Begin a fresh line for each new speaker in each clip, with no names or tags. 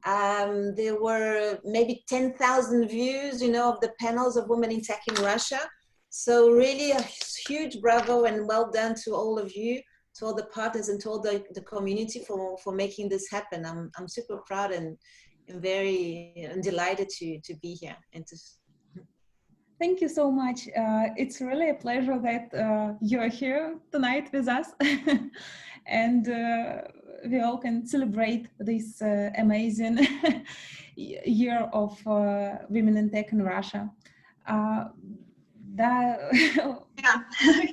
There were maybe 10,000 views, you know, of the panels of women in tech in Russia. So really a huge bravo and well done to all of you, to all the partners and to all the community for making this happen. I'm super proud and very delighted to be here and to.
Thank you so much. It's really a pleasure that you're here tonight with us and we all can celebrate this amazing year of women in tech in Russia.
Yeah.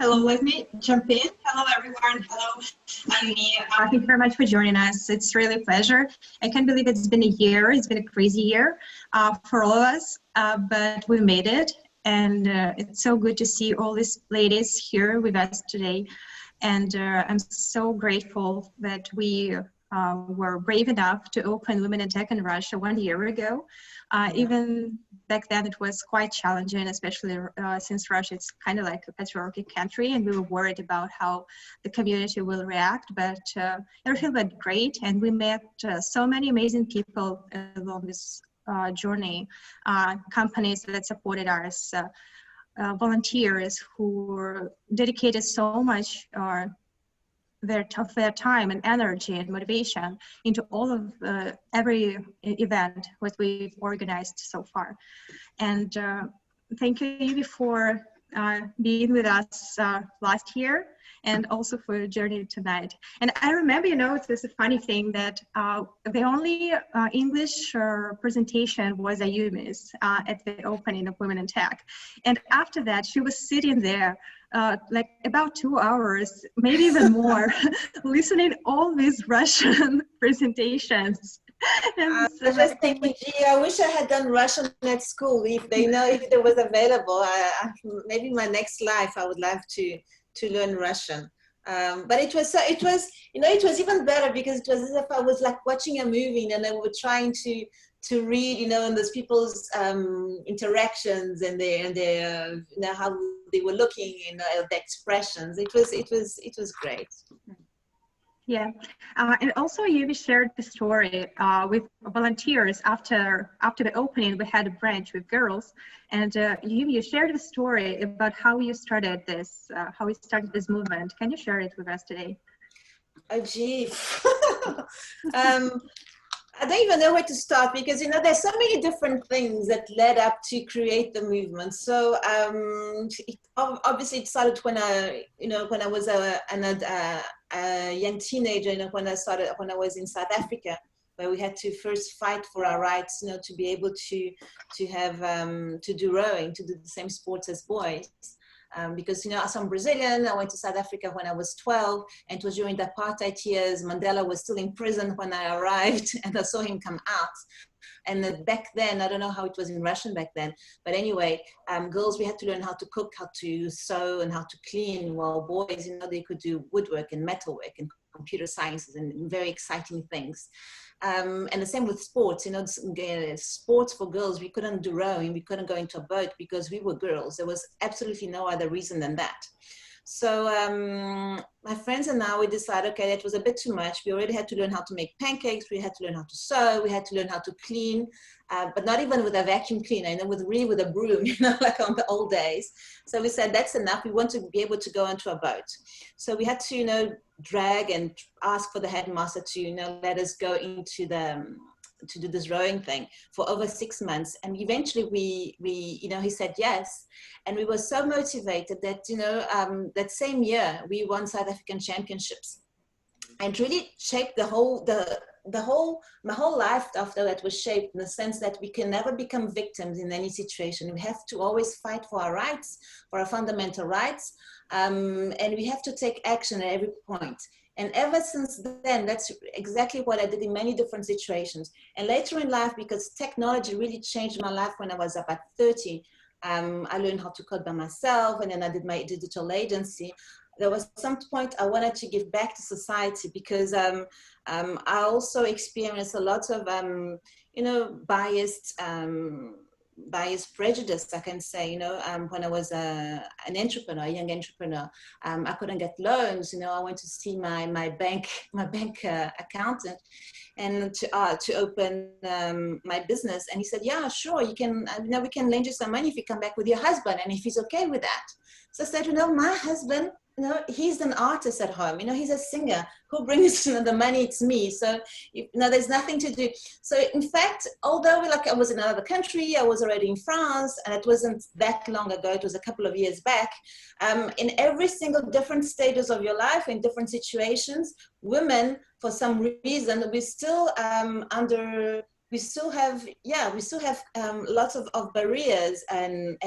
Hello, let me jump in. Hello, everyone. Hello, Аюми. Thank you very much for joining us. It's really a pleasure. I can't believe it's been a year. It's been a crazy year for all of us, but we made it. And it's so good to see all these ladies here with us today. And I'm so grateful that we were brave enough to open Women in Tech in Russia 1 year ago. Even back then it was quite challenging, especially since Russia is kind of like a patriarchal country and we were worried about how the community will react, but everything went great and we met so many amazing people along this journey, companies that supported us, volunteers who dedicated so much their time and energy and motivation into all of every event what we've organized so far. And thank you, Аюми, for being with us last year and also for your journey tonight. And I remember, you know, it's a funny thing that the only English presentation was Ayumi's at the opening of Women in Tech. And after that, she was sitting there like about 2 hours, maybe even more, listening all these Russian presentations.
I was just thinking, gee, I wish I had done Russian at school. If they know if it was available, maybe in my next life I would love to learn Russian. But it was you know, it was even better because it was as if I was like watching a movie and they were trying to read, you know, and those people's interactions and their you know, how they were looking, you know, the expressions. It was great.
Yeah, and also Аюми shared the story with volunteers after the opening. We had a branch with girls, and Аюmi, you shared the story about how you started this, how you started this movement. Can you share it with us today?
Oh, gee. I don't even know where to start because, you know, there's so many different things that led up to create the movement. So obviously it started when I was a young teenager, you know, when I was in South Africa, where we had to first fight for our rights, you know, to be able to have to do rowing, to do the same sports as boys. Because, you know, as I'm Brazilian, I went to South Africa when I was 12, and it was during the apartheid years. Mandela was still in prison when I arrived, and I saw him come out. And back then, I don't know how it was in Russian back then, but anyway, girls, we had to learn how to cook, how to sew, and how to clean, while boys, you know, they could do woodwork and metalwork and computer sciences and very exciting things. And the same with sports, you know, sports for girls, we couldn't do rowing, we couldn't go into a boat because we were girls. There was absolutely no other reason than that. So my friends and I, we decided, okay, that was a bit too much. We already had to learn how to make pancakes. We had to learn how to sew. We had to learn how to clean, but not even with a vacuum cleaner, you know, with a broom, you know, like on the old days. So we said, that's enough. We want to be able to go onto a boat. So we had to, you know, drag and ask for the headmaster to, you know, let us go into to do this rowing thing for over 6 months. And eventually we, you know, he said yes. And we were so motivated that, you know, that same year we won South African championships and really shaped my whole life after that was shaped in the sense that we can never become victims in any situation. We have to always fight for our rights, for our fundamental rights. And we have to take action at every point. And ever since then, that's exactly what I did in many different situations. And later in life, because technology really changed my life when I was about 30, I learned how to code by myself, and then I did my digital agency. There was some point I wanted to give back to society because I also experienced a lot of, you know, biased bias prejudice, I can say, when I was an entrepreneur, a young entrepreneur, I couldn't get loans. I went to see my bank accountant and to open my business, and he said, yeah, sure, you can, we can lend you some money if you come back with your husband and if he's okay with that. So I said, my husband, he's an artist at home, he's a singer. Who brings the money? It's me. So there's nothing to do. So in fact, although I was in another country, I was already in France, and it wasn't that long ago, it was a couple of years back, in every single different stages of your life, in different situations, women, for some reason, we still have lots of barriers and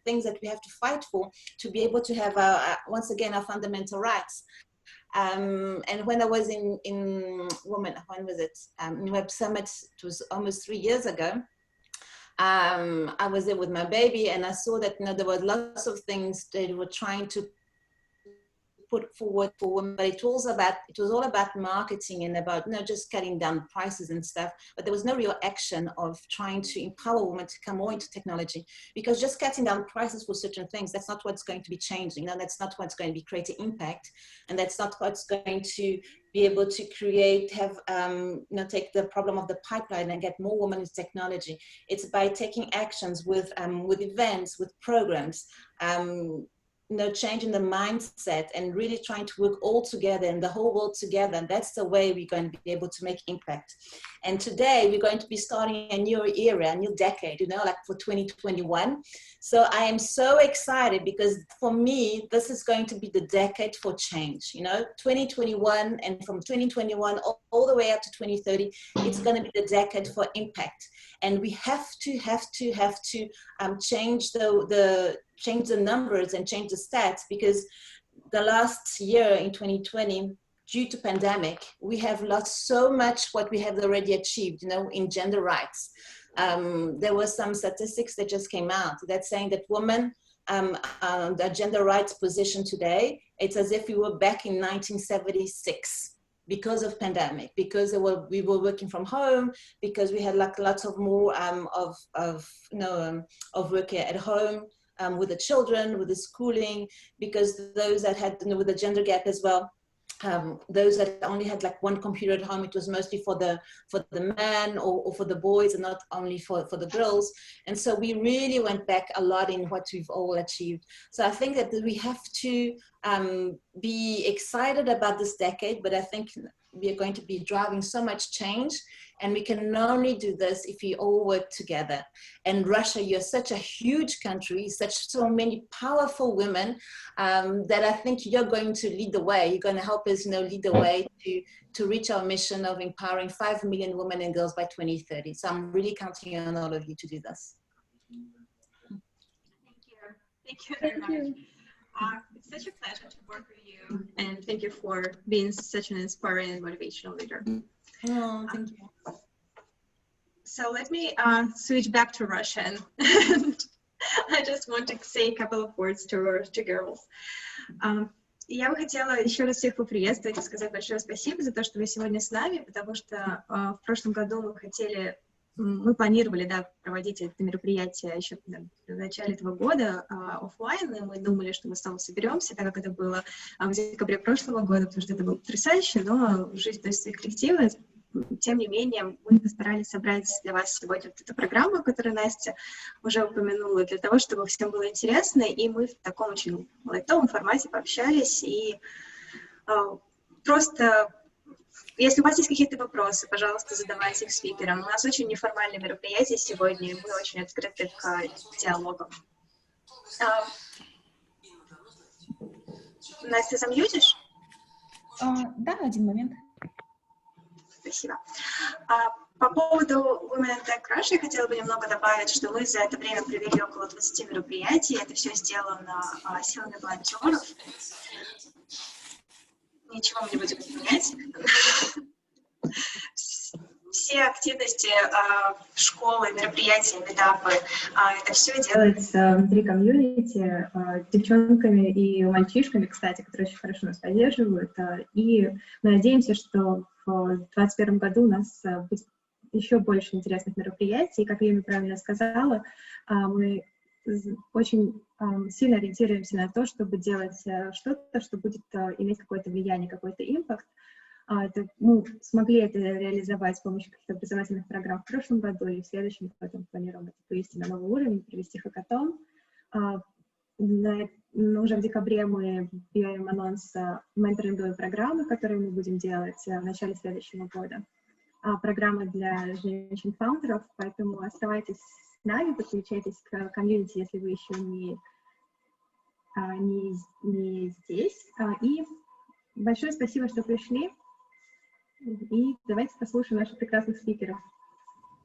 things that we have to fight for to be able to have once again our fundamental rights. And when I was in Women, when was it? In Web Summit, it was almost 3 years ago. I was there with my baby, and I saw that there were lots of things they were trying to put forward for women, but it was all about marketing and about just cutting down prices and stuff, but there was no real action of trying to empower women to come more into technology, because just cutting down prices for certain things, that's not what's going to be changing. That's not what's going to be creating impact, and that's not what's going to be able to take the problem of the pipeline and get more women into technology. It's by taking actions with events, with programs, changing the mindset and really trying to work all together and the whole world together. And that's the way we're going to be able to make impact. And today we're going to be starting a new era, a new decade, for 2021. So I am so excited, because for me, this is going to be the decade for change, 2021, and from 2021 all the way up to 2030, it's going to be the decade for impact. And we have to change change the numbers and change the stats, because the last year in 2020, due to pandemic, we have lost so much what we have already achieved, in gender rights. There were some statistics that just came out that's saying that women, the gender rights position today, it's as if we were back in 1976. Because of pandemic, because we were working from home, because we had lots of more of work at home with the children, with the schooling, because those that had with the gender gap as well. Those that only had one computer at home, it was mostly for the men or for the boys, and not only for the girls. And so we really went back a lot in what we've all achieved. So I think that we have to be excited about this decade, but I think we are going to be driving so much change, and we can only do this if we all work together. And Russia, you're such a huge country, so many powerful women, that I think you're going to lead the way. You're going to help us, lead the way to reach our mission of empowering 5 million women and girls by 2030. So I'm really counting on all of you to do this.
Thank you very much. It's such a pleasure to work with you, and thank you for being such an inspiring and motivational leader.
Oh, thank you.
So let me switch back to Russian. I just want to say a couple of words to girls. Я бы хотела еще раз всех поприветствовать и сказать большое спасибо за то, что вы сегодня с нами, потому что в прошлом году мы планировали, проводить это мероприятие еще в начале этого года офлайн, и мы думали, что мы снова соберемся, так как это было в декабре прошлого года, потому что это было потрясающе, но жизнь носит свои коррективы. Тем не менее, мы постарались собрать для вас сегодня вот эту программу, которую Настя уже упомянула, для того, чтобы всем было интересно, и мы в таком очень лайтовом формате пообщались, и просто... Если у вас есть какие-то вопросы, пожалуйста, задавайте их спикерам. У нас очень неформальное мероприятие сегодня, и мы очень открыты к диалогам. Настя, замьютишь?
Да, один момент.
Спасибо. По поводу Women in Tech Russia я хотела бы немного добавить, что мы за это время провели около 20 мероприятий. Это все сделано силами волонтеров. Ничего мы не будем изменять. Все активности школы, мероприятия, митапы, это все делается внутри комьюнити, девчонками и мальчишками, кстати, которые очень хорошо нас поддерживают. И мы надеемся, что в 2021 году у нас будет еще больше интересных мероприятий. Как Аюми правильно сказала, мы очень сильно ориентируемся на то, чтобы делать что-то, что будет иметь какое-то влияние, какой-то импакт. Мы смогли это реализовать с помощью каких-то образовательных программ в прошлом году, и в следующем году планируем это вывести на новый уровень, провести хакатон. Уже в декабре мы делаем анонс менторинговой программы, которую мы будем делать в начале следующего года. Программа для женщин-фаундеров, поэтому оставайтесь с нами, подключайтесь к комьюнити, если вы еще не здесь. И большое спасибо, что пришли. И давайте послушаем наших прекрасных спикеров.